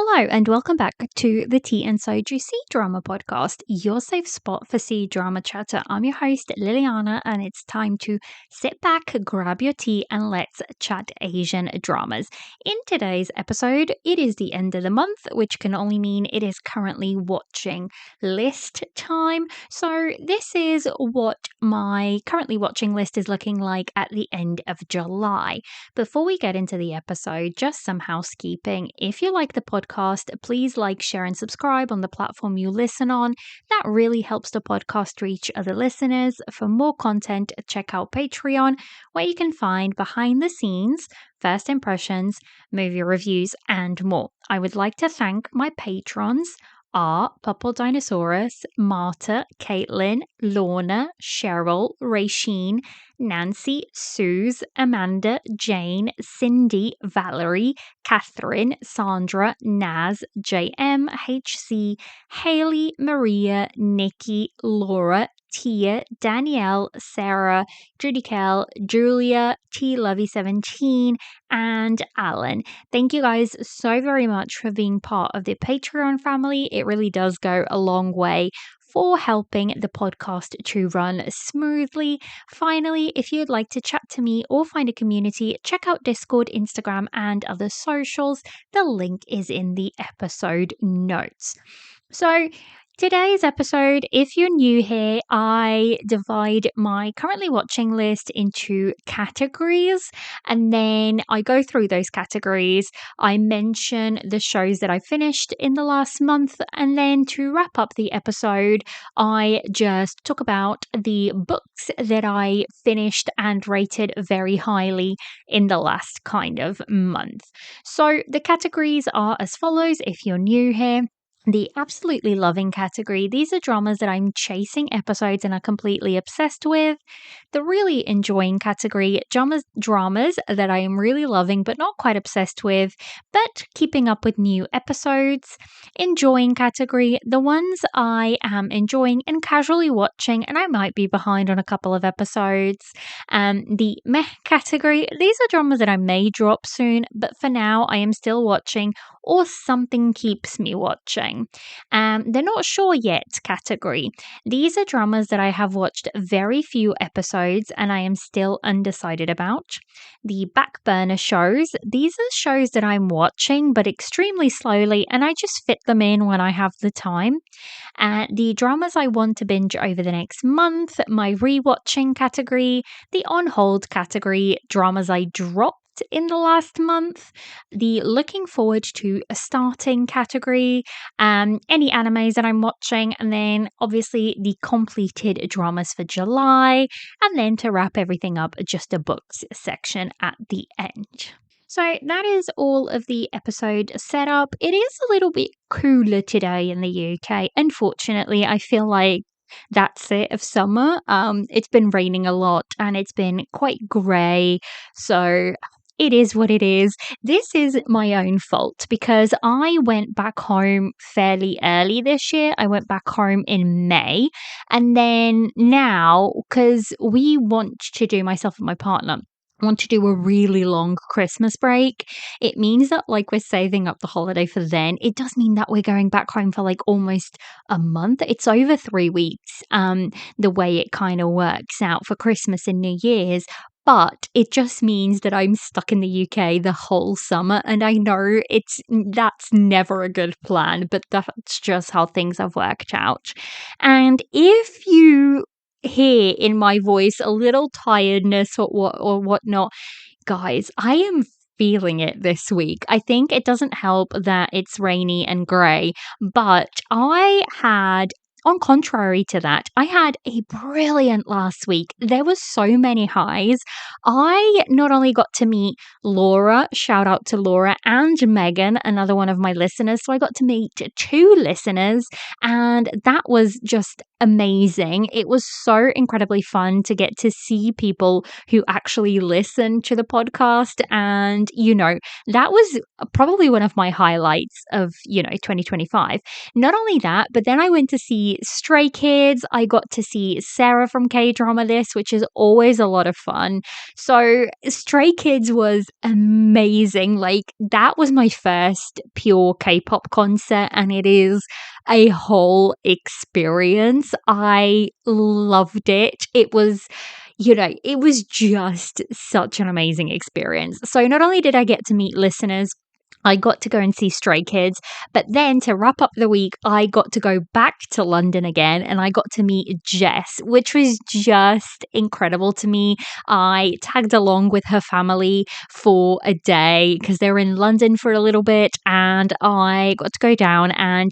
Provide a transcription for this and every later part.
Hello and welcome back to the Tea and Soju C-Drama podcast, your safe spot for C-Drama chatter. I'm your host, Liliana, and it's time to sit back, grab your tea, and let's chat Asian dramas. In today's episode, it is the end of the month, which can only mean it is currently watching list time. So this is what my currently watching list is looking like at the end of July. Before we get into the episode, just some housekeeping. If you like the podcast, please like, share, and subscribe on the platform you listen on. That really helps the podcast reach other listeners. For more content, check out Patreon, where you can find behind the scenes, first impressions, movie reviews, and more. I would like to thank my patrons are Purple Dinosaurus, Marta, Caitlin, Lorna, Cheryl, Raysheen, Nancy, Suze, Amanda, Jane, Cindy, Valerie, Catherine, Sandra, Naz, JM, HC, Haley, Maria, Nikki, Laura, Tia, Danielle, Sarah, Judy Kell, Julia, T Lovey 17, and Alan. Thank you guys so very much for being part of the Patreon family. It really does go a long way for helping the podcast to run smoothly. Finally, if you'd like to chat to me or find a community, check out Discord, Instagram, and other socials. The link is in the episode notes. So, today's episode, if you're new here, I divide my currently watching list into categories and then I go through those categories. I mention the shows that I finished in the last month, and then to wrap up the episode, I just talk about the books that I finished and rated very highly in the last kind of month. So the categories are as follows if you're new here. The absolutely loving category. These are dramas that I'm chasing episodes and are completely obsessed with. The really enjoying category. Dramas that I am really loving but not quite obsessed with, but keeping up with new episodes. Enjoying category. The ones I am enjoying and casually watching, and I might be behind on a couple of episodes. The meh category. These are dramas that I may drop soon, but for now I am still watching or something keeps me watching. They're not sure yet category. These are dramas that I have watched very few episodes and I am still undecided about. The back burner shows. These are shows that I'm watching but extremely slowly and I just fit them in when I have the time. The dramas I want to binge over the next month, my rewatching category, the on hold category, dramas I dropped in the last month, the looking forward to a starting category, any animes that I'm watching, and then obviously the completed dramas for July, and then to wrap everything up, just a books section at the end. So that is all of the episode setup. It is a little bit cooler today in the UK. Unfortunately, I feel like that's it of summer. It's been raining a lot and it's been quite grey. So it is what it is. This is my own fault because I went back home fairly early this year. I went back home in May. And then now, because we want to do, myself and my partner, want to do a really long Christmas break. It means that like we're saving up the holiday for then. It does mean that we're going back home for like almost a month. It's over 3 weeks, the way it kind of works out for Christmas and New Year's. But it just means that I'm stuck in the UK the whole summer. And I know that's never a good plan, but that's just how things have worked out. And if you hear in my voice a little tiredness or whatnot, guys, I am feeling it this week. I think it doesn't help that it's rainy and grey, but on contrary to that, I had a brilliant last week. There were so many highs. I not only got to meet Laura, shout out to Laura, and Megan, another one of my listeners. So I got to meet 2 listeners, and that was just amazing. It was so incredibly fun to get to see people who actually listen to the podcast. And, that was probably one of my highlights of, 2025. Not only that, but then I went to see see Stray Kids. I got to see Sarah from K-Drama This, which is always a lot of fun. So Stray Kids was amazing. Like, that was my first pure K-pop concert, and it is a whole experience. I loved it. It was just such an amazing experience. So not only did I get to meet listeners, I got to go and see Stray Kids, but then to wrap up the week, I got to go back to London again and I got to meet Jess, which was just incredible to me. I tagged along with her family for a day because they were in London for a little bit, and I got to go down and,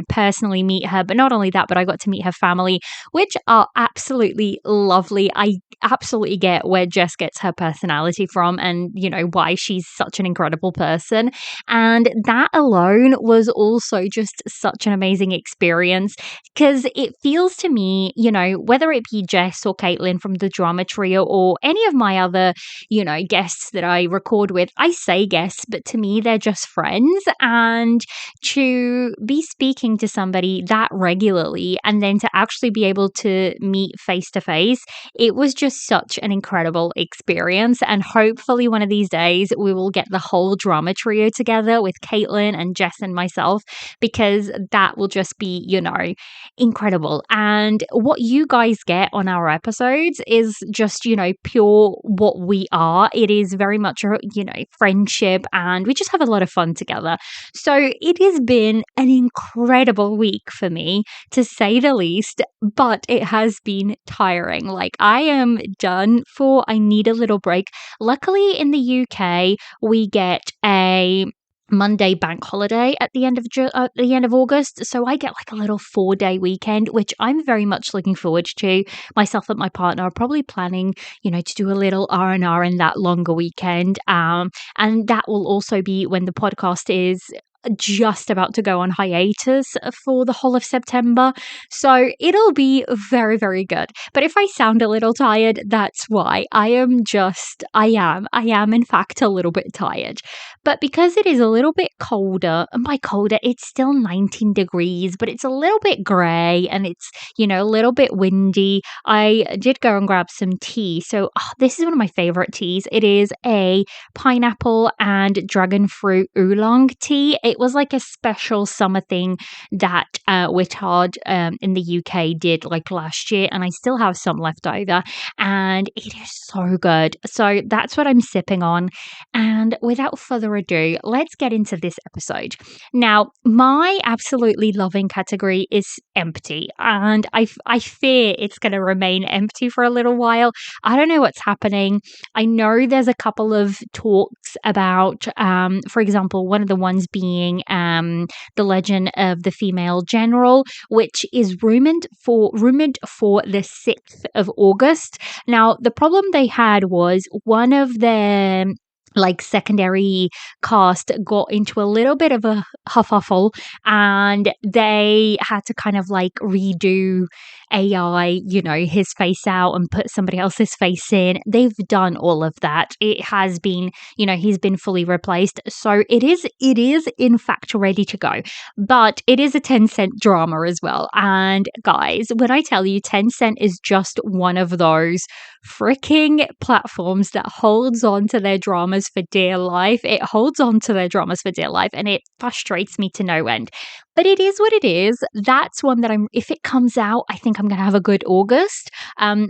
personally meet her. But not only that, but I got to meet her family, which are absolutely lovely. I absolutely get where Jess gets her personality from and, why she's such an incredible person. And that alone was also just such an amazing experience because it feels to me, whether it be Jess or Caitlin from the drama trio or any of my other, guests that I record with, I say guests, but to me, they're just friends. And to be speaking to somebody that regularly and then to actually be able to meet face to face, it was just such an incredible experience. And hopefully, one of these days, we will get the whole drama trio together with Caitlin and Jess and myself, because that will just be, incredible. And what you guys get on our episodes is just, pure what we are. It is very much, friendship, and we just have a lot of fun together. So it has been an incredible week for me, to say the least, but it has been tiring. Like, I am done for. I need a little break. Luckily, in the UK, we get a Monday bank holiday at the end of August, so I get like a little 4-day weekend, which I'm very much looking forward to. Myself and my partner are probably planning, to do a little R&R in that longer weekend, and that will also be when the podcast is just about to go on hiatus for the whole of September. So it'll be very, very good. But if I sound a little tired, that's why. I am in fact a little bit tired. But because it is a little bit colder, and by colder, it's still 19 degrees, but it's a little bit grey and it's, a little bit windy. I did go and grab some tea. So this is one of my favorite teas. It is a pineapple and dragon fruit oolong tea. It was like a special summer thing that Wittard in the UK did like last year, and I still have some left over, and it is so good. So that's what I'm sipping on. And without further ado, let's get into this episode. Now, my absolutely loving category is empty, and I fear it's going to remain empty for a little while. I don't know what's happening. I know there's a couple of talks about, for example, one of the ones being the Legend of the Female General, which is rumored for the 6th of August. Now, the problem they had was one of their secondary cast got into a little bit of a huffle, and they had to kind of redo AI, his face out and put somebody else's face in. They've done all of that. It has been, he's been fully replaced. So it is in fact ready to go. But it is a Tencent drama as well. And guys, when I tell you, Tencent is just one of those freaking platforms that holds on to their dramas for dear life. It holds on to their dramas for dear life, and it frustrates me to no end. But it is what it is. That's one that if it comes out, I think I'm going to have a good August.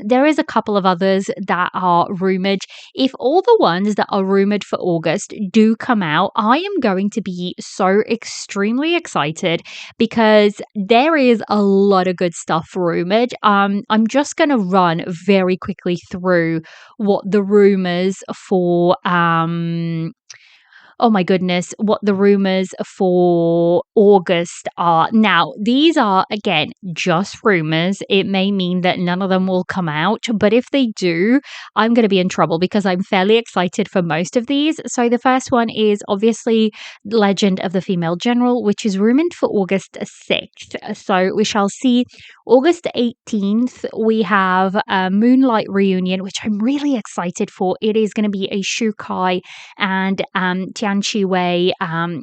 There is a couple of others that are rumored. If all the ones that are rumored for August do come out, I am going to be so extremely excited, because there is a lot of good stuff rumored. I'm just going to run very quickly through what the rumors for oh my goodness, what the rumors for August are. Now, these are, again, just rumors. It may mean that none of them will come out, but if they do, I'm going to be in trouble, because I'm fairly excited for most of these. So the first one is obviously Legend of the Female General, which is rumored for August 6th. So we shall see. August 18th, we have a Moonlight Reunion, which I'm really excited for. It is going to be a Shukai and Tian Chi Wei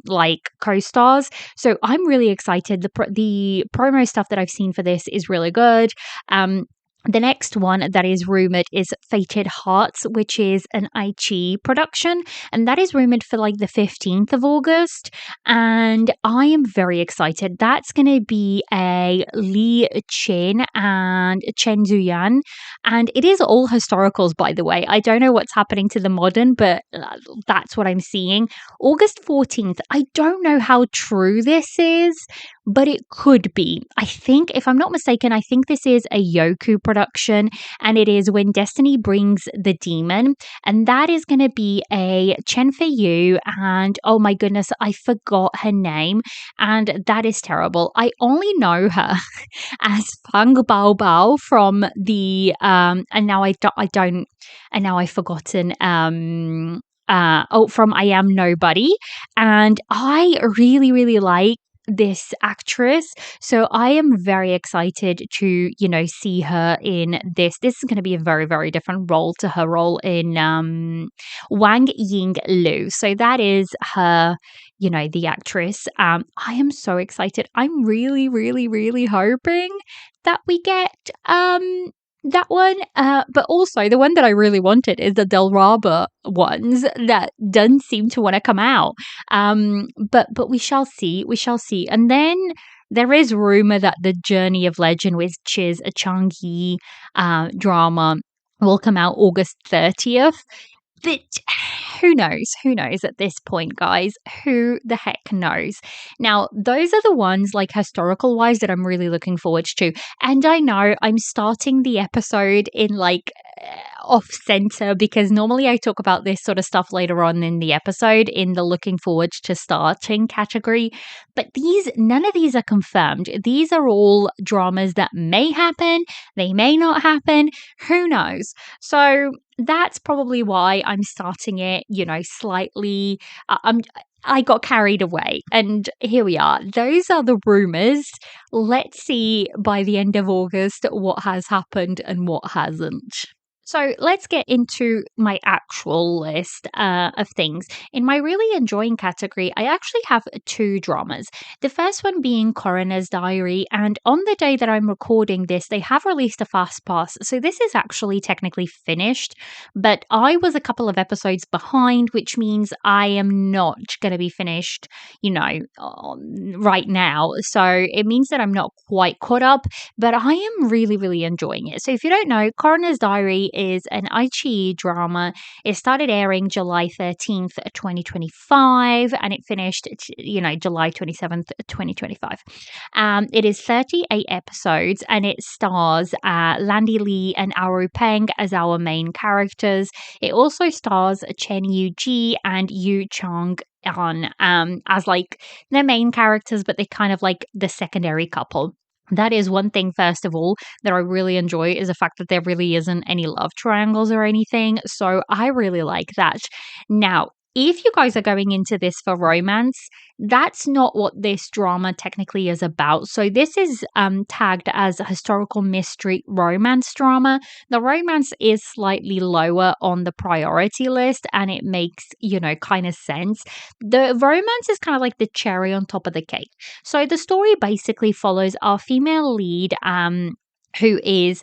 like co-stars. So I'm really excited. The promo stuff that I've seen for this is really good. The next one that is rumored is Fated Hearts, which is an Aichi production, and that is rumored for like the 15th of August. And I am very excited. That's going to be a Li Chen and Chen Zuyan, and it is all historicals, by the way. I don't know what's happening to the modern, but that's what I'm seeing. August 14th. I don't know how true this is, but it could be. I think, if I'm not mistaken, I think this is a Yoku production, and it is When Destiny Brings the Demon, and that is going to be a Chen Fei Yu, and oh my goodness, I forgot her name, and that is terrible. I only know her as Fang Bao Bao from the and now I don't, and now I've forgotten from I Am Nobody, and I really really like this actress, so I am very excited to see her in this. This is going to be a very very different role to her role in Wang Ying Lu. So that is her, the actress. I am so excited. I'm really really really hoping that we get that one, but also the one that I really wanted is the Del Raba ones that doesn't seem to want to come out. But we shall see. We shall see. And then there is rumor that the Journey of Legend, which is a Changi drama, will come out August 30th. But who knows? Who knows at this point, guys? Who the heck knows? Now, those are the ones, like historical wise, that I'm really looking forward to. And I know I'm starting the episode in like off center, because normally I talk about this sort of stuff later on in the episode in the looking forward to starting category. But none of these are confirmed. These are all dramas that may happen, they may not happen. Who knows? So that's probably why I'm starting it, slightly. I got carried away, and here we are. Those are the rumors. Let's see by the end of August what has happened and what hasn't. So let's get into my actual list of things. In my really enjoying category, I actually have two dramas. The first one being Coroner's Diary, and on the day that I'm recording this, they have released a fast pass. So this is actually technically finished, but I was a couple of episodes behind, which means I am not going to be finished, right now. So it means that I'm not quite caught up, but I am really, really enjoying it. So if you don't know, Coroner's Diary is an Aichi drama. It started airing July 13th, 2025, and it finished, July 27th, 2025. It is 38 episodes, and it stars Landy Lee and Aru Peng as our main characters. It also stars Chen Yu Ji and Yu Chang on as like their main characters, but they kind of like the secondary couple. That is one thing, first of all, that I really enjoy, is the fact that there really isn't any love triangles or anything. So I really like that. Now, if you guys are going into this for romance, that's not what this drama technically is about. So this is tagged as a historical mystery romance drama. The romance is slightly lower on the priority list, and it makes, kind of sense. The romance is kind of like the cherry on top of the cake. So the story basically follows our female lead, who is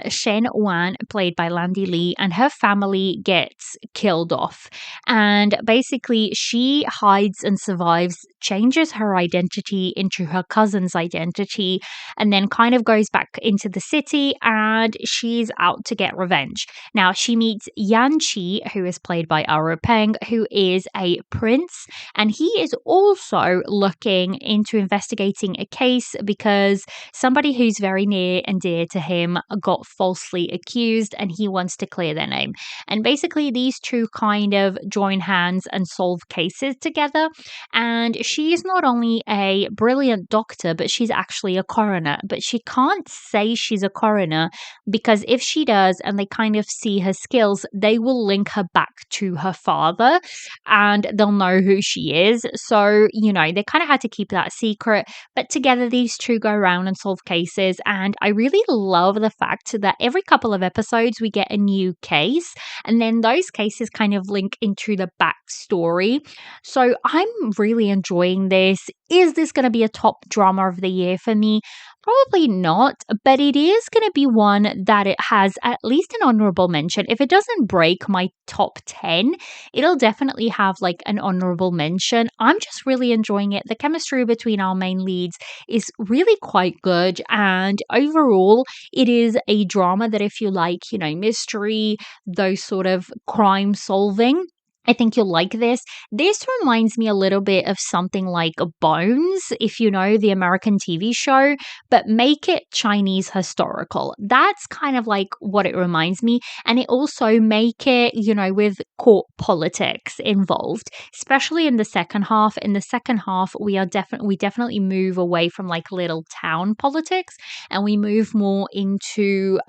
Shen Wan, played by Landy Lee, and her family gets killed off. And basically, she hides and survives, changes her identity into her cousin's identity, and then kind of goes back into the city, and she's out to get revenge. Now, she meets Yan Chi, who is played by Aru Peng, who is a prince, and he is also looking into investigating a case because somebody who's very near and dear to him got falsely accused, and he wants to clear their name. And basically, these two kind of join hands and solve cases together. And she's not only a brilliant doctor, but she's actually a coroner. But she can't say she's a coroner, because if she does and they kind of see her skills, they will link her back to her father and they'll know who she is. So, they kind of had to keep that secret. But together, these two go around and solve cases. And I really love the fact that every couple of episodes we get a new case, and then those cases kind of link into the backstory. So I'm really enjoying this. Is this going to be a top drama of the year for me? Probably not, but it is going to be one that it has at least an honorable mention. If it doesn't break my top 10, it'll definitely have like an honorable mention. I'm just really enjoying it. The chemistry between our main leads is really quite good. And overall, it is a drama that if you like, mystery, those sort of crime solving, I think you'll like this. This reminds me a little bit of something like Bones, if you know the American TV show, but make it Chinese historical. That's kind of like what it reminds me. And it also make it, with court politics involved, especially in the second half. In the second half, we definitely move away from like little town politics and we move more into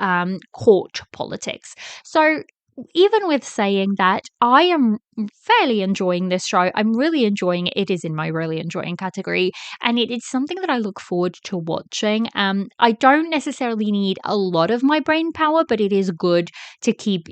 court politics. So even with saying that, I am fairly enjoying this show. I'm really enjoying it. It is in my really enjoying category, and it is something that I look forward to watching. I don't necessarily need a lot of my brain power, but it is good to keep,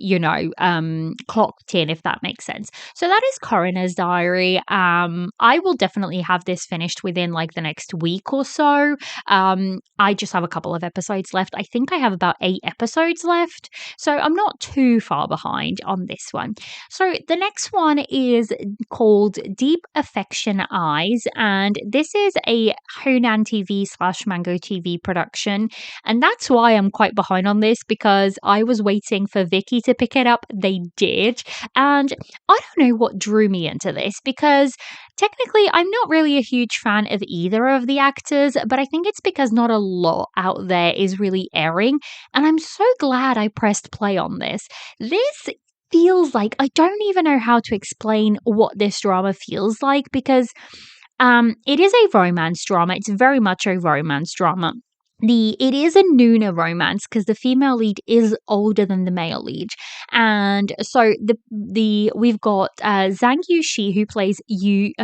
clocked in, if that makes sense. So that is Coroner's Diary. I will definitely have this finished within like the next week or so. I just have a couple of episodes left. I think I have about 8 episodes left, so I'm not too far behind on this one. So the next one is called Deep Affection Eyes, and this is a Hunan TV / Mango TV production, and that's why I'm quite behind on this, because I was waiting for Vicky to pick it up. They did, and I don't know what drew me into this, because technically I'm not really a huge fan of either of the actors, but I think it's because not a lot out there is really airing, and I'm so glad I pressed play on this. This feels like, I don't even know how to explain what this drama feels like, because it is a romance drama. It's very much a romance drama. It is a Nuna romance because the female lead is older than the male lead, and so we've got Zhang Yuxi, who plays Ye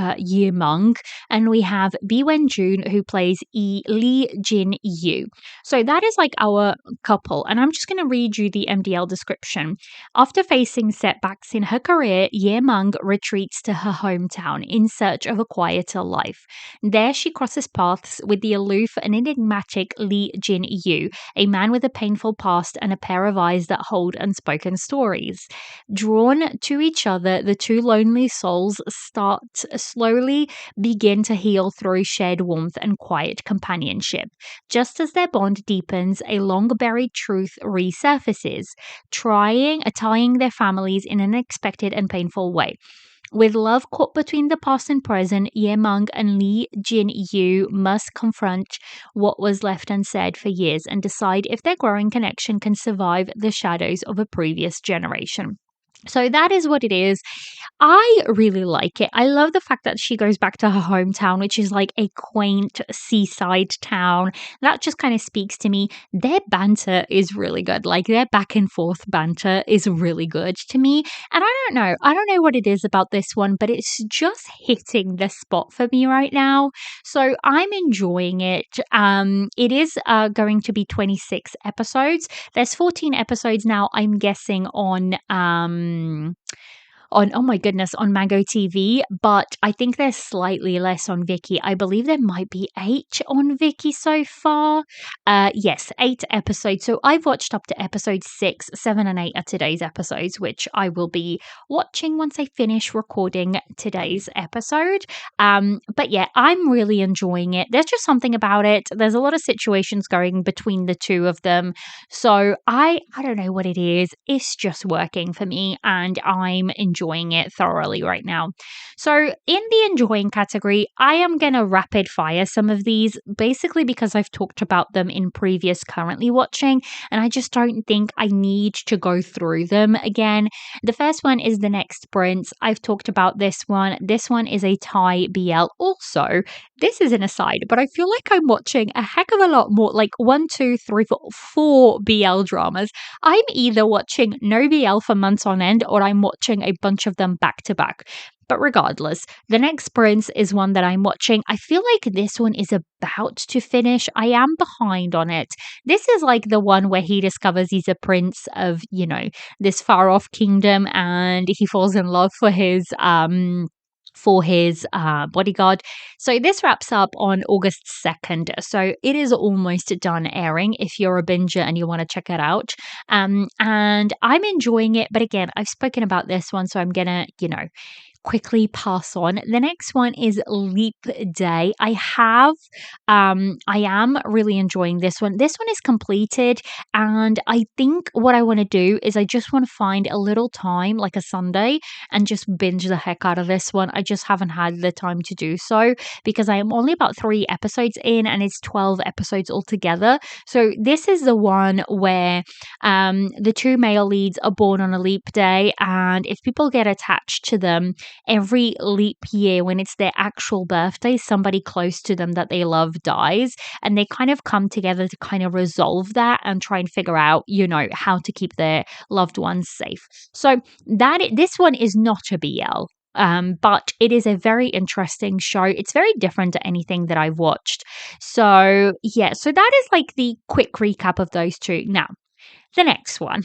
Meng, and we have Bi Wen Jun, who plays Li Jin Yu. So that is like our couple, and I'm just going to read you the MDL description. After facing setbacks in her career, Ye Meng retreats to her hometown in search of a quieter life. There she crosses paths with the aloof and enigmatic Li Jin Yu, a man with a painful past and a pair of eyes that hold unspoken stories. Drawn to each other, the two lonely souls slowly begin to heal through shared warmth and quiet companionship. Just as their bond deepens, a long-buried truth resurfaces, tying their families in an unexpected and painful way. With love caught between the past and present, Ye Meng and Li Jin Yu must confront what was left unsaid for years and decide if their growing connection can survive the shadows of a previous generation. So that is what it is. I really like it. I love the fact that she goes back to her hometown, which is like a quaint seaside town. That just kind of speaks to me. Their banter is really good. Like their back and forth banter is really good to me. And I don't know. I don't know what it is about this one, but it's just hitting the spot for me right now. So I'm enjoying it. It is going to be 26 episodes. There's 14 episodes now, I'm guessing, on oh my goodness, on Mango TV, but I think there's slightly less on Viki. I believe there might be 8 on Viki so far. Yes, 8 episodes. So I've watched up to episode 6, 7 and 8 are today's episodes, which I will be watching once I finish recording today's episode. But yeah, I'm really enjoying it. There's just something about it. There's a lot of situations going between the two of them. So I don't know what it is. It's just working for me, and I'm enjoying it thoroughly right now. So in the enjoying category, I am going to rapid fire some of these, basically because I've talked about them in previous currently watching, and I just don't think I need to go through them again. The first one is The Next Prince. I've talked about this one. This one is a Thai BL. Also, this is an aside, but I feel like I'm watching a heck of a lot more, like 1, 2, 3, 4 BL dramas. I'm either watching no BL for months on end, or I'm watching a bunch of them back to back. But regardless, the next prince is one that I'm watching. I feel like this one is about to finish. I am behind on it. This is like the one where he discovers he's a prince of, this far off kingdom, and he falls in love for his bodyguard. So this wraps up on August 2nd. So it is almost done airing if you're a binger and you want to check it out. And I'm enjoying it. But again, I've spoken about this one, so I'm going to, quickly pass on. The next one is Leap Day. I am really enjoying this one. This one is completed, and I think what I want to do is I just want to find a little time, like a Sunday, and just binge the heck out of this one. I just haven't had the time to do so because I am only about 3 episodes in, and it's 12 episodes altogether. So this is the one where the two male leads are born on a leap day, and if people get attached to them every leap year when it's their actual birthday, somebody close to them that they love dies, and they kind of come together to kind of resolve that and try and figure out, how to keep their loved ones safe. So this one is not a BL. But it is a very interesting show. It's very different to anything that I've watched. So yeah, so that is like the quick recap of those two. Now, the next one.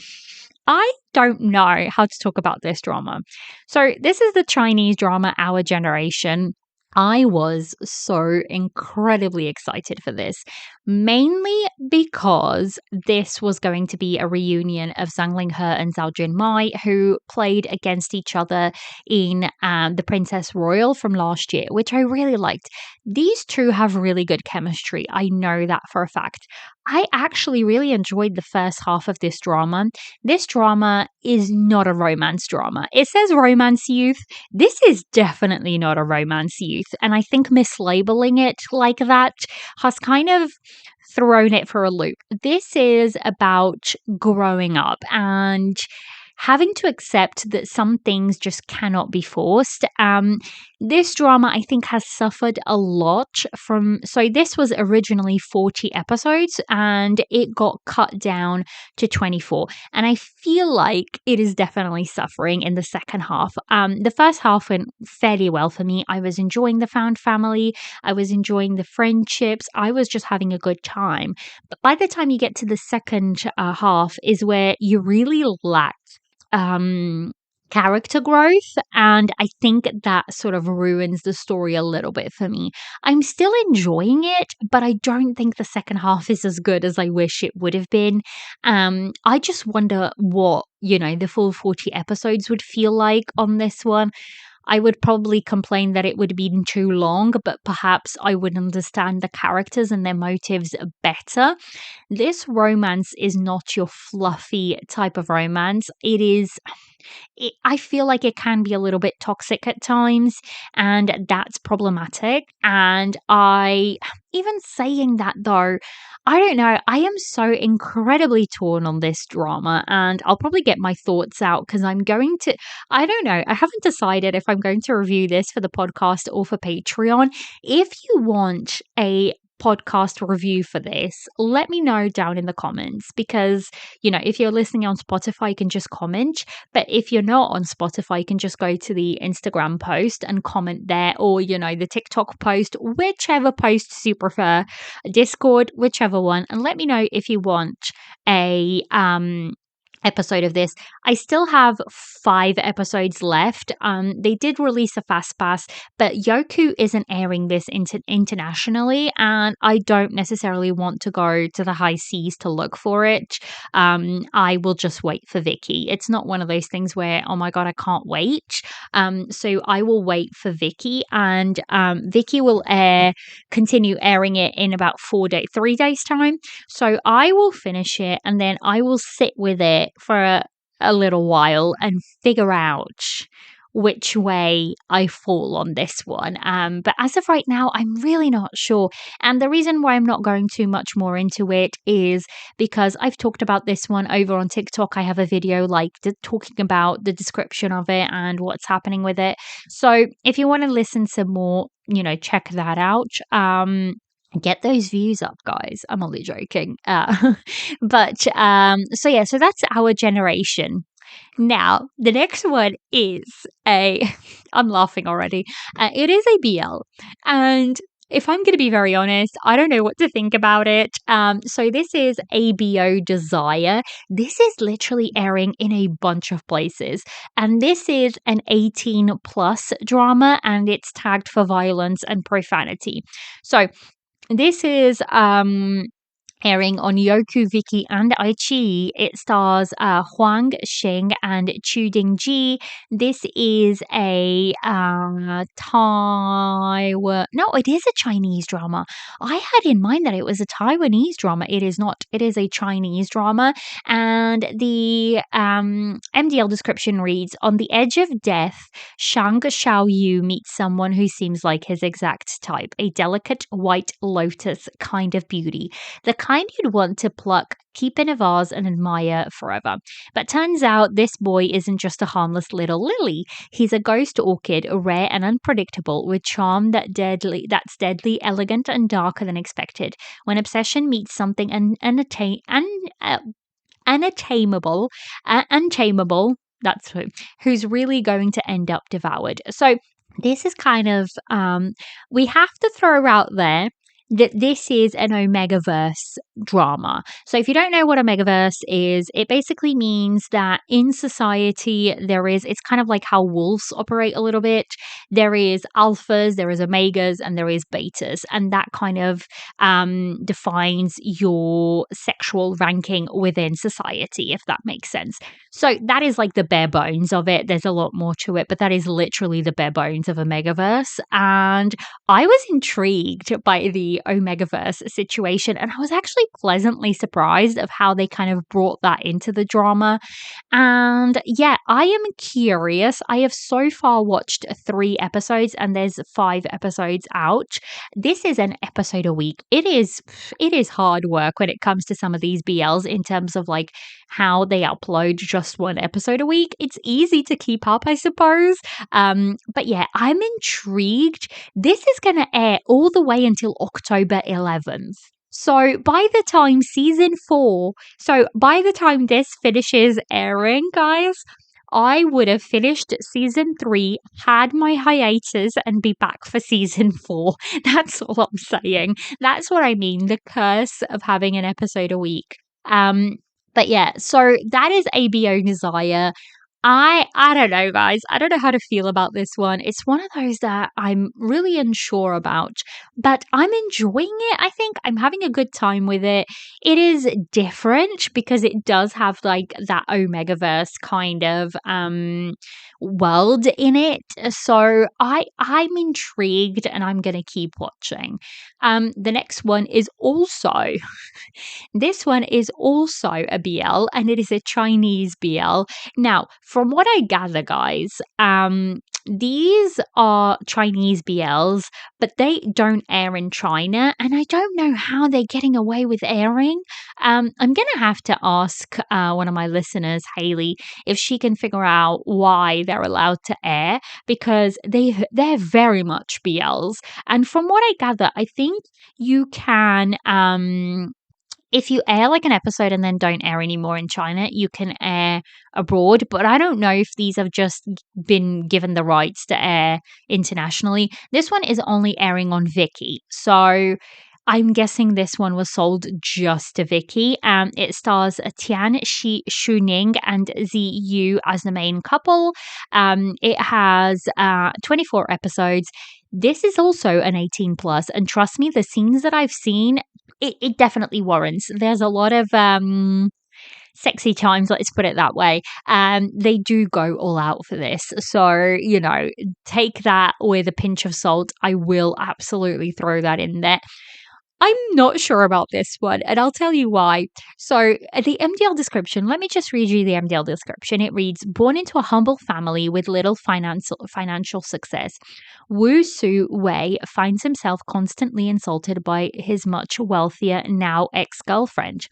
I don't know how to talk about this drama. So, this is the Chinese drama Our Generation. I was so incredibly excited for this, mainly because this was going to be a reunion of Zhang Linghe and Zhao Junmai, who played against each other in The Princess Royal from last year, which I really liked. These two have really good chemistry. I know that for a fact. I actually really enjoyed the first half of this drama. This drama is not a romance drama. It says romance youth. This is definitely not a romance youth. And I think mislabeling it like that has kind of thrown it for a loop. This is about growing up and having to accept that some things just cannot be forced. This drama, I think, has suffered a lot from. So, this was originally 40 episodes and it got cut down to 24. And I feel like it is definitely suffering in the second half. The first half went fairly well for me. I was enjoying the found family, I was enjoying the friendships, I was just having a good time. But by the time you get to the second half, is where you really lack character growth, and I think that sort of ruins the story a little bit for me. I'm still enjoying it, but I don't think the second half is as good as I wish it would have been. I just wonder what, the full 40 episodes would feel like on this one. I would probably complain that it would have been too long, but perhaps I would understand the characters and their motives better. This romance is not your fluffy type of romance. I feel like it can be a little bit toxic at times, and that's problematic. And even saying that though, I don't know. I am so incredibly torn on this drama, and I'll probably get my thoughts out because I don't know. I haven't decided if I'm going to review this for the podcast or for Patreon. If you want a podcast review for this, let me know down in the comments because, if you're listening on Spotify, you can just comment. But if you're not on Spotify, you can just go to the Instagram post and comment there, or, the TikTok post, whichever posts you prefer, Discord, whichever one, and let me know if you want a episode of this. I still have 5 episodes left. They did release a fast pass, but Yoku isn't airing this internationally, and I don't necessarily want to go to the high seas to look for it. I will just wait for Vicky. It's not one of those things where, oh my god, I can't wait. So I will wait for Vicky, and Vicky will continue airing it in about 3 days time. So I will finish it, and then I will sit with it for a little while and figure out which way I fall on this one. But as of right now, I'm really not sure. And the reason why I'm not going too much more into it is because I've talked about this one over on TikTok. I have a video talking about the description of it and what's happening with it. So if you want to listen to more, check that out. Get those views up, guys. I'm only joking. So that's Our Generation. Now, the next one is a, I'm laughing already. It is a BL. And if I'm going to be very honest, I don't know what to think about it. So this is ABO Desire. This is literally airing in a bunch of places. And this is an 18 plus drama and it's tagged for violence and profanity. So this is airing on Yoku Viki and Aichi. It stars Huang Xing and Chu Dingji. This is a Taiwan. No, it is a Chinese drama. I had in mind that it was a Taiwanese drama. It is not. It is a Chinese drama. And the MDL description reads: On the edge of death, Shang Xiaoyu meets someone who seems like his exact type, a delicate white lotus kind of beauty. The kind you'd want to pluck, keep in a vase, and admire forever. But turns out this boy isn't just a harmless little lily. He's a ghost orchid, rare and unpredictable, with charm that's deadly, elegant, and darker than expected. When obsession meets something untamable, who's really going to end up devoured. So this is kind of we have to throw out there that this is an Omegaverse drama. So if you don't know what Omegaverse is, it basically means that in society it's kind of like how wolves operate a little bit. There is alphas, there is omegas, and there is betas, and that kind of defines your sexual ranking within society, if that makes sense. So that is like the bare bones of it. There's a lot more to it, but that is literally the bare bones of Omegaverse. And I was intrigued by the Omegaverse situation, and I was actually pleasantly surprised of how they kind of brought that into the drama. And yeah, I am curious. I have so far watched 3 episodes, and there's 5 episodes out. This is an episode a week. It is hard work when it comes to some of these BLs in terms of like how they upload just 1 episode a week. It's easy to keep up, I suppose. But yeah, I'm intrigued. This is going to air all the way until October 11th. So by the time this finishes airing, guys, I would have finished season 3, had my hiatus, and be back for season 4. That's all I'm saying. That's what I mean. The curse of having an episode a week. But yeah, so that is ABO Desire. I don't know, guys. I don't know how to feel about this one. It's one of those that I'm really unsure about, but I'm enjoying it. I think I'm having a good time with it. It is different because it does have like that Omegaverse kind of world in it. So I'm intrigued and I'm gonna keep watching. The next one is also this one is also a BL and it is a Chinese BL. Now, from what I gather, guys, these are Chinese BLs, but they don't air in China, and I don't know how they're getting away with airing. I'm gonna have to ask one of my listeners, Haley, if she can figure out why they're allowed to air because they're very much BLs. And from what I gather, I think you can if you air like an episode and then don't air anymore in China, you can air abroad. But I don't know if these have just been given the rights to air internationally. This one is only airing on Viki. So I'm guessing this one was sold just to Viki. It stars Tian Shuning and Zi Yu as the main couple. It has 24 episodes. This is also an 18 plus, and trust me, the scenes that I've seen, it definitely warrants. There's a lot of sexy times, let's put it that way. They do go all out for this. So, take that with a pinch of salt. I will absolutely throw that in there. I'm not sure about this one, and I'll tell you why. So, the MDL description, let me just read you the MDL description. It reads, born into a humble family with little financial success, Wu Su Wei finds himself constantly insulted by his much wealthier, now ex-girlfriend.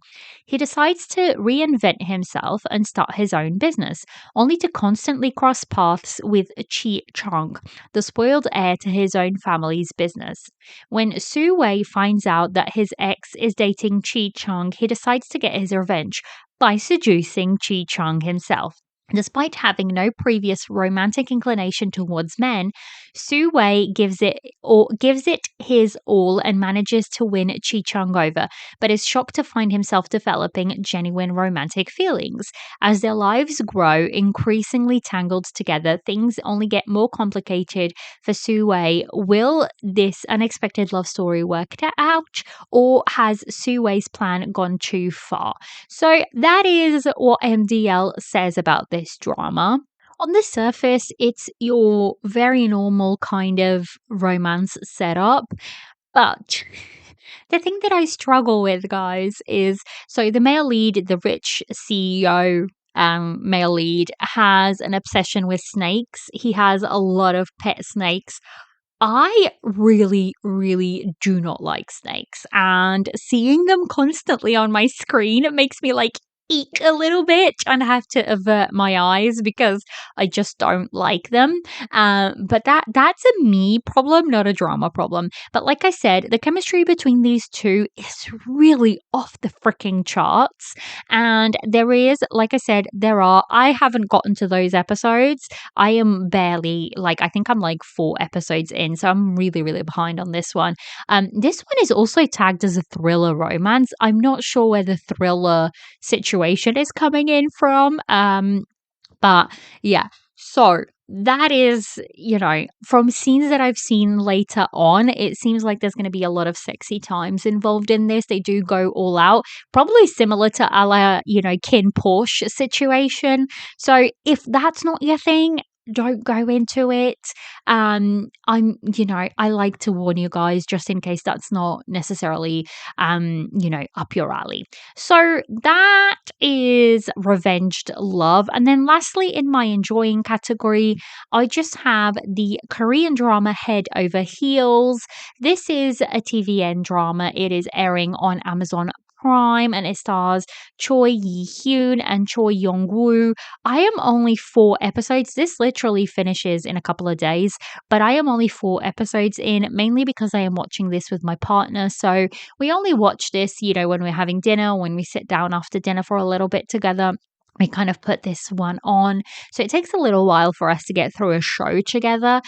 He decides to reinvent himself and start his own business, only to constantly cross paths with Chi Chong, the spoiled heir to his own family's business. When Su Wei finds out that his ex is dating Chi Chong, he decides to get his revenge by seducing Chi Chong himself. Despite having no previous romantic inclination towards men, Su Wei gives it his all and manages to win Chi Chung over, but is shocked to find himself developing genuine romantic feelings. As their lives grow increasingly tangled together, things only get more complicated for Su Wei. Will this unexpected love story work out, or has Su Wei's plan gone too far? So that is what MDL says about this drama. On the surface, it's your very normal kind of romance setup, but the thing that I struggle with, guys, is so the male lead, the rich CEO male lead, has an obsession with snakes. He has a lot of pet snakes. I really, really do not like snakes, and seeing them constantly on my screen, it makes me like eek a little bit and have to avert my eyes because I just don't like them. But that's a me problem, not a drama problem. But like I said, the chemistry between these two is really off the freaking charts. And there is, like I said, I haven't gotten to those episodes. I am barely like I think I'm like 4 episodes in, so I'm really, really behind on this one. This one is also tagged as a thriller romance. I'm not sure where the thriller situation is coming in from. But yeah, so that is, from scenes that I've seen later on, it seems like there's going to be a lot of sexy times involved in this. They do go all out, probably similar to a la, Kin Porsche situation. So if that's not your thing, don't go into it. I like to warn you guys just in case that's not necessarily, up your alley. So that is Revenged Love. And then lastly, in my enjoying category, I just have the Korean drama Head Over Heels. This is a TVN drama. It is airing on Amazon Prime and it stars Choi Yi Hyun and Choi Yong Woo. I am only 4 episodes. This literally finishes in a couple of days, but I am only 4 episodes in, mainly because I am watching this with my partner. So we only watch this, when we're having dinner, when we sit down after dinner for a little bit together. We kind of put this one on. So it takes a little while for us to get through a show together.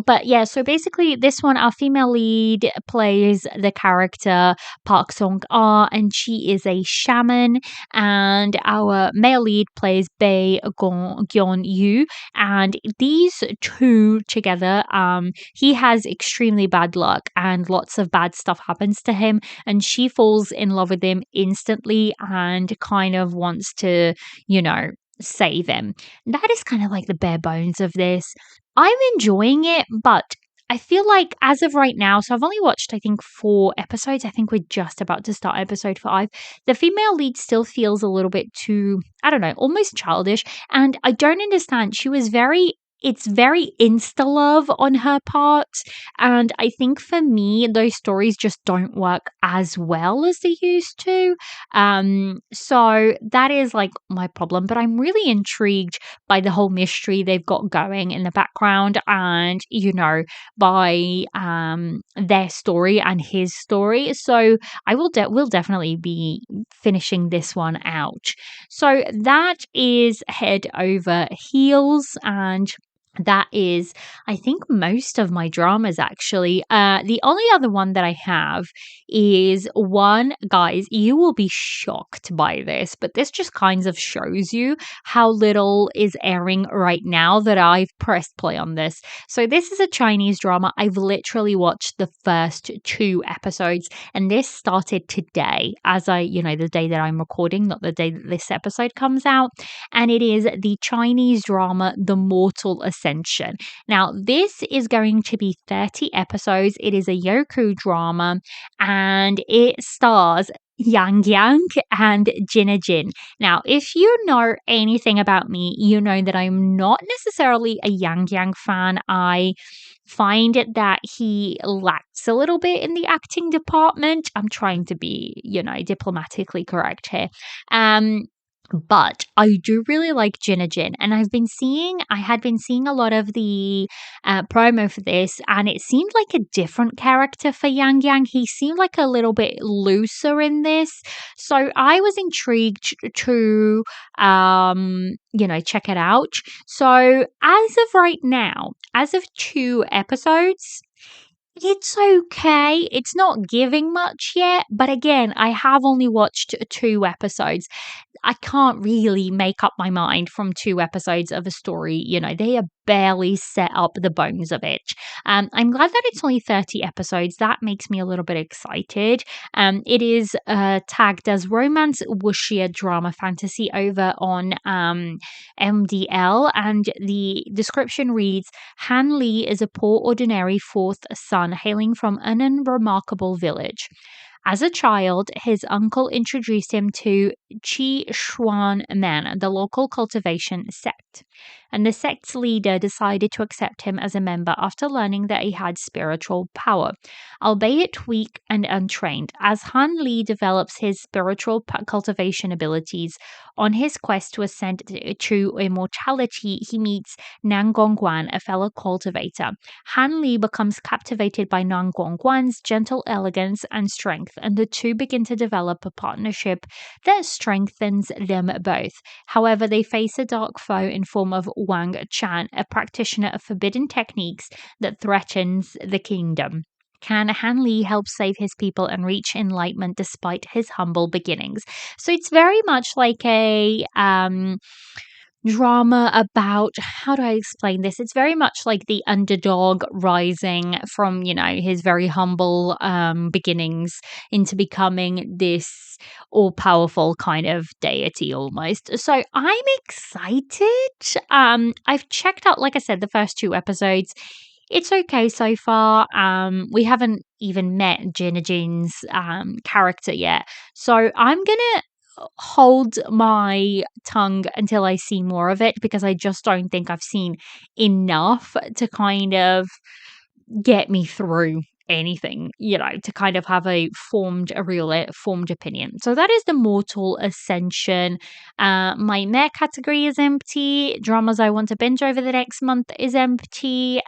But yeah, so basically, this one, our female lead plays the character Park Song Ah, and she is a shaman. And our male lead plays Bae Gyeon Yu. And these two together, he has extremely bad luck and lots of bad stuff happens to him. And she falls in love with him instantly and kind of wants to, save him. That is kind of like the bare bones of this. I'm enjoying it, but I feel like as of right now, so I've only watched, I think, 4 episodes. I think we're just about to start episode 5. The female lead still feels a little bit too, I don't know, almost childish. And I don't understand. It's very insta love on her part. And I think for me, those stories just don't work as well as they used to. So that is like my problem. But I'm really intrigued by the whole mystery they've got going in the background and, by their story and his story. So I will definitely be finishing this one out. So that is Head Over Heels, and that is, I think, most of my dramas actually. The only other one that I have is one, guys, you will be shocked by this, but this just kind of shows you how little is airing right now that I've pressed play on this. So this is a Chinese drama. I've literally watched the first 2 episodes, and this started today, the day that I'm recording, not the day that this episode comes out. And it is the Chinese drama The Mortal Ascension. Now, this is going to be 30 episodes. It is a Yoku drama and it stars Yang Yang and Jin Jin. Now, if you know anything about me, you know that I'm not necessarily a Yang Yang fan. I find that he lacks a little bit in the acting department. I'm trying to be, diplomatically correct here. But I do really like Jinna Jin, and I had been seeing a lot of the promo for this, and it seemed like a different character for Yang Yang. He seemed like a little bit looser in this, so I was intrigued to, check it out. So as of right now, as of 2 episodes, it's okay. It's not giving much yet, but again, I have only watched 2 episodes. I can't really make up my mind from 2 episodes of a story. They have barely set up the bones of it. I'm glad that it's only 30 episodes. That makes me a little bit excited. It is tagged as romance, wuxia, drama, fantasy over on MDL, and the description reads: Han Li is a poor, ordinary fourth son hailing from an unremarkable village. As a child, his uncle introduced him to Chi Shuan Men, the local cultivation sect, and the sect's leader decided to accept him as a member after learning that he had spiritual power, albeit weak and untrained. As Han Li develops his spiritual cultivation abilities on his quest to ascend to immortality, he meets Nan Gongguan, a fellow cultivator. Han Li becomes captivated by Nan Gongguan's gentle elegance and strength, and the two begin to develop a partnership that strengthens them both. However, they face a dark foe in form of Wang Chan, a practitioner of forbidden techniques that threatens the kingdom. Can Han Li help save his people and reach enlightenment despite his humble beginnings? So it's very much like a drama about, how do I explain this? It's very much like the underdog rising from, his very humble beginnings into becoming this all powerful kind of deity almost. So I'm excited. I've checked out, like I said, the first 2 episodes. It's okay so far. We haven't even met Gina Jean's character yet. So I'm gonna hold my tongue until I see more of it, because I just don't think I've seen enough to kind of get me through anything, to kind of have a real formed opinion. So that is the Mortal Ascension. My meh category is empty. Dramas I want to binge over the next month is empty.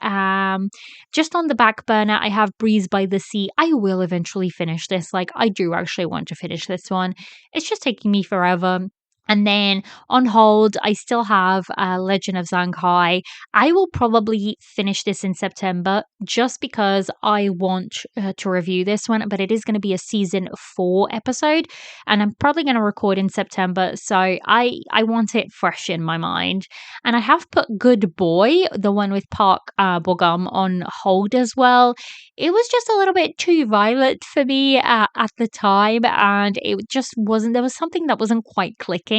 Just on the back burner, I have Breeze by the Sea. I will eventually finish this. Like, I do actually want to finish this one. It's just taking me forever. And then on hold, I still have Legend of Zanghai. I will probably finish this in September just because I want to review this one, but it is going to be a season 4 episode, and I'm probably going to record in September, so I want it fresh in my mind. And I have put Good Boy, the one with Park Bogum, on hold as well. It was just a little bit too violent for me at the time, and it just wasn't, there was something that wasn't quite clicking,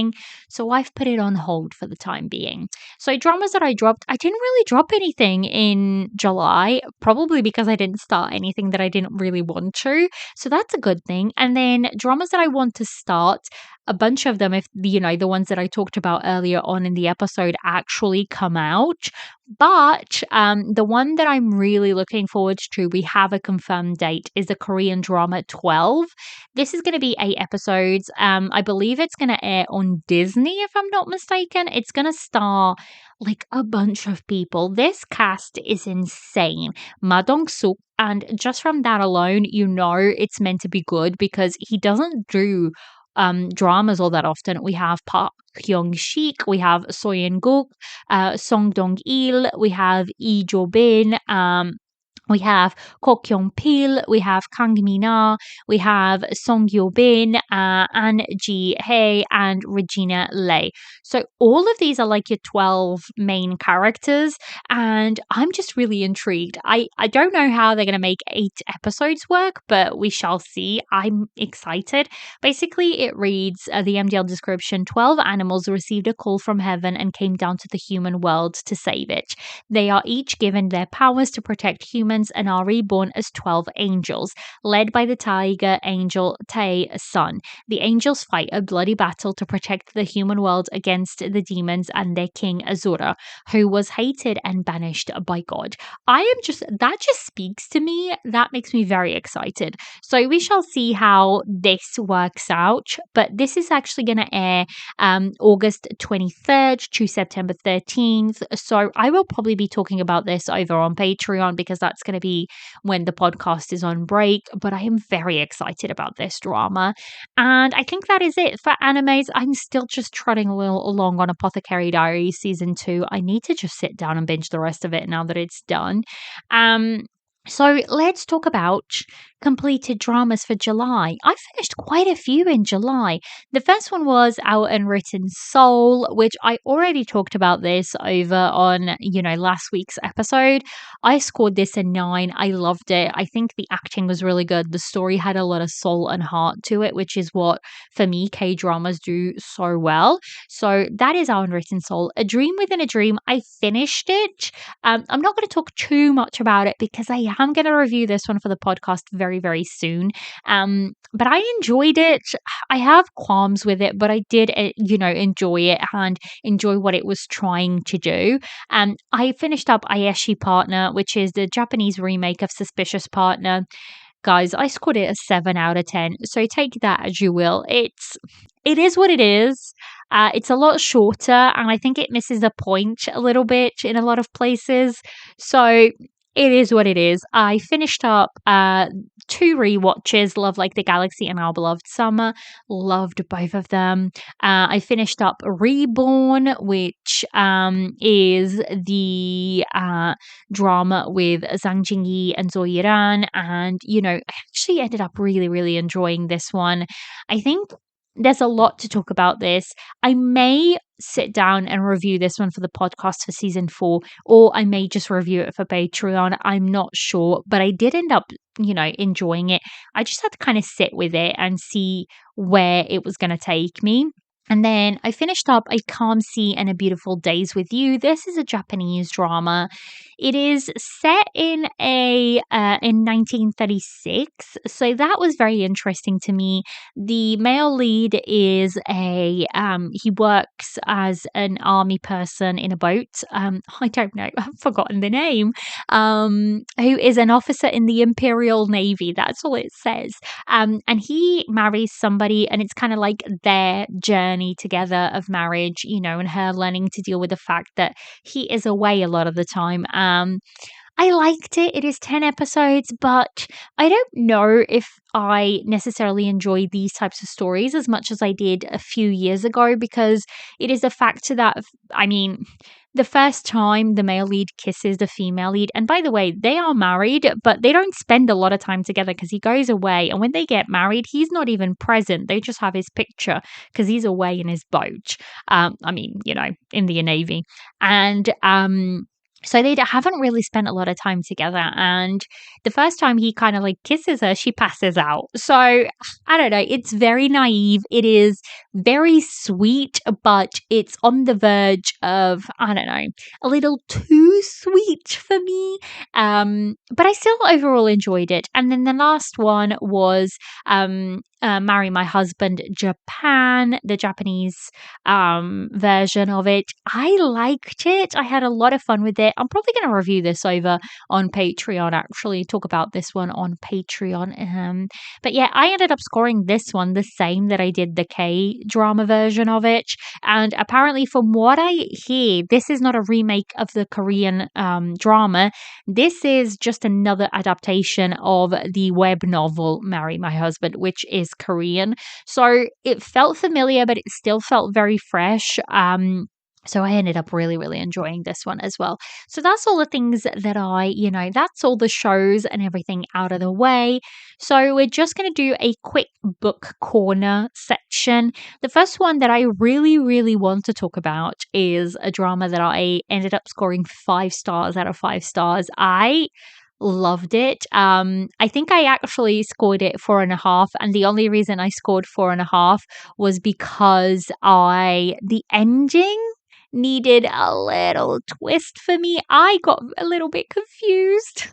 so I've put it on hold for the time being. So dramas that I dropped, I didn't really drop anything in July, probably because I didn't start anything that I didn't really want to. So that's a good thing. And then dramas that I want to start, a bunch of them, if the ones that I talked about earlier on in the episode actually come out. But the one that I'm really looking forward to, we have a confirmed date, is the Korean drama 12. This is going to be 8 episodes. I believe it's going to air on Disney, if I'm not mistaken. It's going to star like a bunch of people. This cast is insane. Ma Dong-suk, and just from that alone, it's meant to be good, because he doesn't do dramas all that often. We have Park Hyung-sik, we have Soyen-guk, Song Dong-il, we have Lee Jo-bin, we have Ko Kyung-pil, we have Kang Min-na, we have Song Yo-bin, An Ji-hae, and Regina Lei. So all of these are like your 12 main characters, and I'm just really intrigued. I don't know how they're going to make 8 episodes work, but we shall see. I'm excited. Basically, it reads the MDL description: 12 animals received a call from heaven and came down to the human world to save it. They are each given their powers to protect humans demons and are reborn as 12 angels, led by the tiger angel Tae's son. The angels fight a bloody battle to protect the human world against the demons and their king Azura, who was hated and banished by God. That just speaks to me. That makes me very excited. So we shall see how this works out. But this is actually going to air August 23rd to September 13th. So I will probably be talking about this over on Patreon because that's going to be when the podcast is on break. But I am very excited about this drama. And I think that is it for animes. I'm still just trotting a little along on Apothecary Diaries season 2. I need to just sit down and binge the rest of it now that it's done. So let's talk about completed dramas for July. I finished quite a few in July. The first one was Our Unwritten Soul, which I already talked about this over on, last week's episode. I scored this a 9. I loved it. I think the acting was really good. The story had a lot of soul and heart to it, which is what, for me, K-dramas do so well. So that is Our Unwritten Soul. A Dream Within a Dream. I finished it. I'm not going to talk too much about it because I am going to review this one for the podcast very, very soon. But I enjoyed it. I have qualms with it, but I did, enjoy it and enjoy what it was trying to do. I finished up Ayeshi Partner, which is the Japanese remake of Suspicious Partner. Guys, I scored it a 7 out of 10. So take that as you will. It is what it is. It's a lot shorter, and I think it misses the point a little bit in a lot of places. So it is what it is. I finished up 2 rewatches, Love Like the Galaxy and Our Beloved Summer. Loved both of them. I finished up Reborn, which is the drama with Zhang Jingyi and Zoe Ran. And, I actually ended up really, really enjoying this one. I think there's a lot to talk about this. I may sit down and review this one for the podcast for season 4, or I may just review it for Patreon. I'm not sure, but I did end up, enjoying it. I just had to kind of sit with it and see where it was going to take me. And then I finished up A Calm Sea and A Beautiful Days with You. This is a Japanese drama. It is set in in 1936, so that was very interesting to me. The male lead is he works as an army person in a boat. I don't know, I've forgotten the name. Who is an officer in the Imperial Navy? That's all it says. And he marries somebody, and it's kind of like their journey together of marriage, and her learning to deal with the fact that he is away a lot of the time. I liked it. It is 10 episodes, but I don't know if I necessarily enjoy these types of stories as much as I did a few years ago, because it is the fact that, the first time the male lead kisses the female lead, and by the way, they are married, but they don't spend a lot of time together because he goes away. And when they get married, he's not even present. They just have his picture because he's away in his boat. In the Navy. And, so they haven't really spent a lot of time together. And the first time he kind of like kisses her, she passes out. So I don't know. It's very naive. It is very sweet, but it's on the verge of, I don't know, a little too sweet for me. But I still overall enjoyed it. And then the last one was Marry My Husband Japan, the Japanese version of it. I liked it. I had a lot of fun with it. I'm probably going to review this over on Patreon, actually, talk about this one on Patreon. But yeah, I ended up scoring this one the same that I did the K drama version of it. And apparently, from what I hear, this is not a remake of the Korean drama. This is just another adaptation of the web novel Marry My Husband, which is Korean. So it felt familiar, but it still felt very fresh. So I ended up really, really enjoying this one as well. So that's all the things that that's all the shows and everything out of the way. So we're just going to do a quick book corner section. The first one that I really, really want to talk about is a drama that I ended up scoring 5 stars out of 5 stars. I loved it. I think I actually scored it 4.5, and the only reason I scored 4.5 was because the ending needed a little twist for me. I got a little bit confused.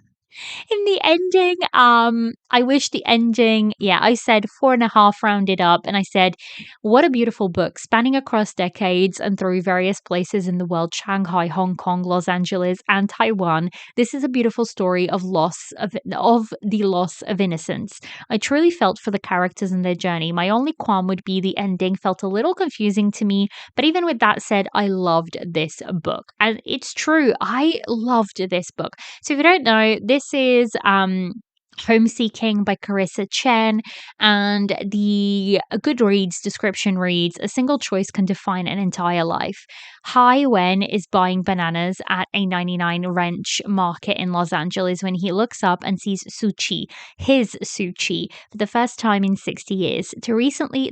In the ending, I wish the ending, yeah, I said 4.5 rounded up, and I said, what a beautiful book spanning across decades and through various places in the world: Shanghai, Hong Kong, Los Angeles, and Taiwan. This is a beautiful story of the loss of innocence. I truly felt for the characters and their journey. My only qualm would be the ending felt a little confusing to me, but even with that said, I loved this book. And it's true, I loved this book. So if you don't know, this is Homeseeking by Carissa Chen, and the Goodreads description reads: a single choice can define an entire life. Hai Wen is buying bananas at a 99 wrench market in Los Angeles when he looks up and sees his Suchi, for the first time in 60 years. To recently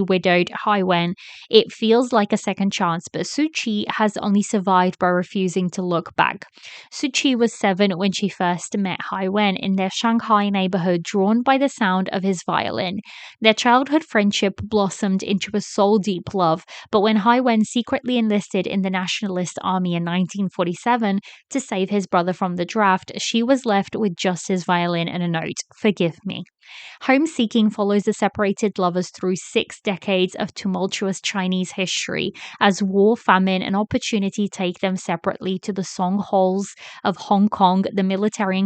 widowed Hai Wen, it feels like a second chance, but Suchi has only survived by refusing to look back. Suchi was 7 when she first met Hai Wen in their Shanghai neighborhood, drawn by the sound of his violin. Their childhood friendship blossomed into a soul-deep love, but when Hai Wen secretly enlisted in the Nationalist Army in 1947 to save his brother from the draft, she was left with just his violin and a note: "Forgive me." Homeseeking follows the separated lovers through 6 decades of tumultuous Chinese history, as war, famine, and opportunity take them separately to the songholes of Hong Kong, the military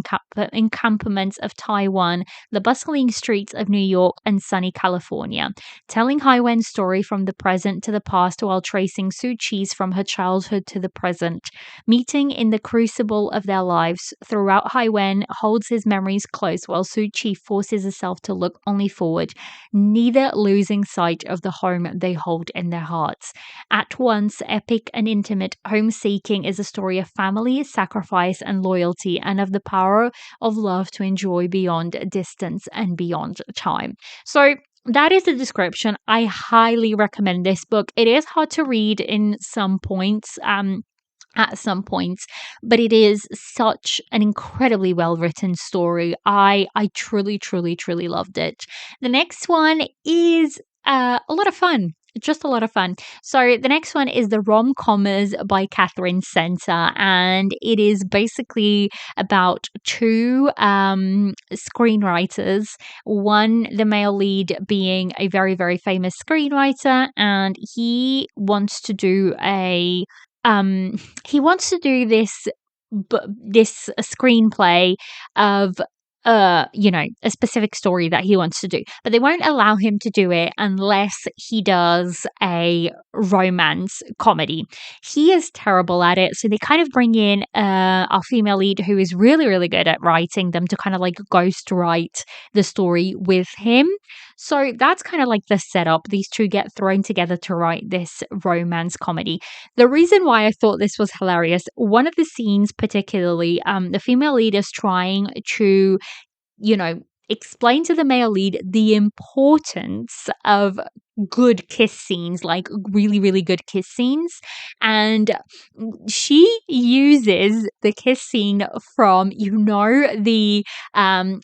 encampments of Taiwan, the bustling streets of New York, and sunny California. Telling Hai Wen's story from the present to the past while tracing Su Chi's from her childhood to the present. Meeting in the crucible of their lives, throughout Hai Wen holds his memories close while Su Chi forces herself to look only forward, neither losing sight of the home they hold in their hearts. At once epic and intimate, Homeseeking is a story of family, sacrifice, and loyalty, and of the power of love to enjoy beyond distance and beyond time. So, that is the description. I highly recommend this book. It is hard to read in some points. At some points, but it is such an incredibly well written story. I truly loved it. The next one is a lot of fun. Just a lot of fun. So the next one is the Rom-Commers by Catherine Center, and it is basically about two screenwriters. One, the male lead, being a very famous screenwriter, and um he wants to do this screenplay of a specific story that he wants to do, but they won't allow him to do it unless he does a romance comedy. He is terrible at it, so they kind of bring in our female lead who is really good at writing them to kind of like ghost write the story with him. So that's kind of like the setup. These two get thrown together to write this romance comedy. The reason why I thought this was hilarious, one of the scenes particularly, the female lead is trying to, you know, explain to the male lead the importance of good kiss scenes, like really good kiss scenes. And she uses the kiss scene from, the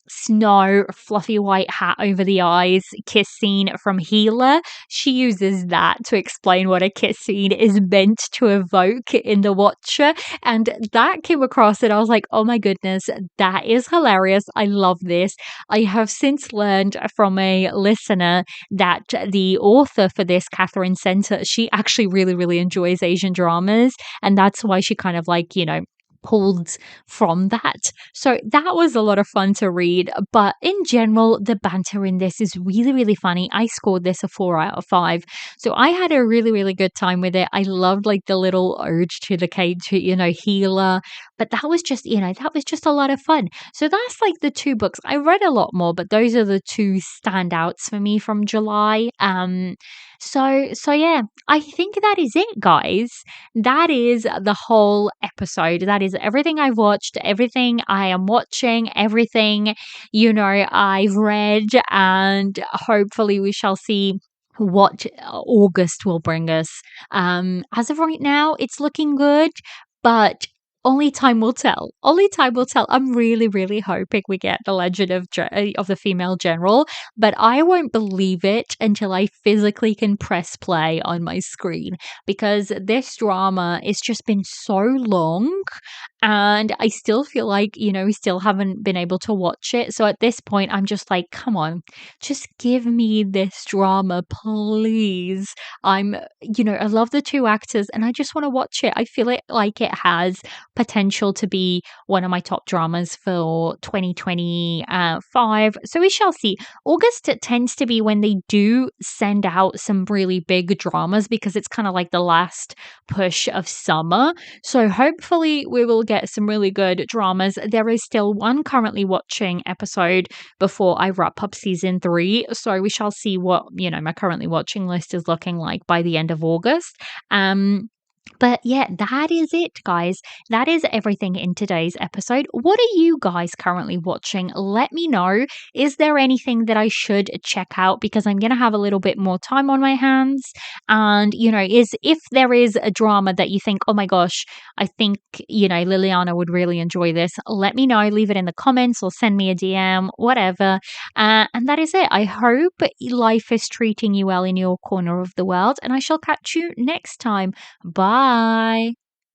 snow, fluffy white hat over the eyes kiss scene from Healer. She uses that to explain what a kiss scene is meant to evoke in the watcher. And that came across, and I was like, oh my goodness, that is hilarious. I love this. I have since learned from a listener that the author for this, Catherine Center, she actually really enjoys Asian dramas, and that's why she kind of like, pulled from that. So that was a lot of fun to read. But in general, the banter in this is really funny. I scored this a 4 out of 5. So I had a really good time with it. I loved like the little urge to the healer. But that was just, a lot of fun. So that's like the two books. I read a lot more, but those are the two standouts for me from July. So yeah, I think that is it, guys. That is the whole episode. That is everything I've watched, everything I am watching, everything, I've read, and hopefully we shall see what August will bring us. As of right now, it's looking good, but only time will tell. Only time will tell. I'm really hoping we get the Legend of the Female General, but I won't believe it until I physically can press play on my screen, because this drama has just been so long. and I still feel like, we still haven't been able to watch it. So at this point, I'm just like, come on, just give me this drama, please. I love the two actors and I just want to watch it. I feel like it has potential to be one of my top dramas for 2025. So we shall see. August tends to be when they do send out some really big dramas because it's kind of like the last push of summer. So hopefully we will get some really good dramas. There is still one currently watching episode before I wrap up season 3. So we shall see what, my currently watching list is looking like by the end of August. But yeah, that is it, guys. That is everything in today's episode. What are you guys currently watching? Let me know. Is there anything that I should check out? Because I'm going to have a little bit more time on my hands. And, is if there is a drama that you think, oh my gosh, I think, Liliana would really enjoy this, let me know. Leave it in the comments or send me a DM, whatever. And that is it. I hope life is treating you well in your corner of the world. And I shall catch you next time. Bye.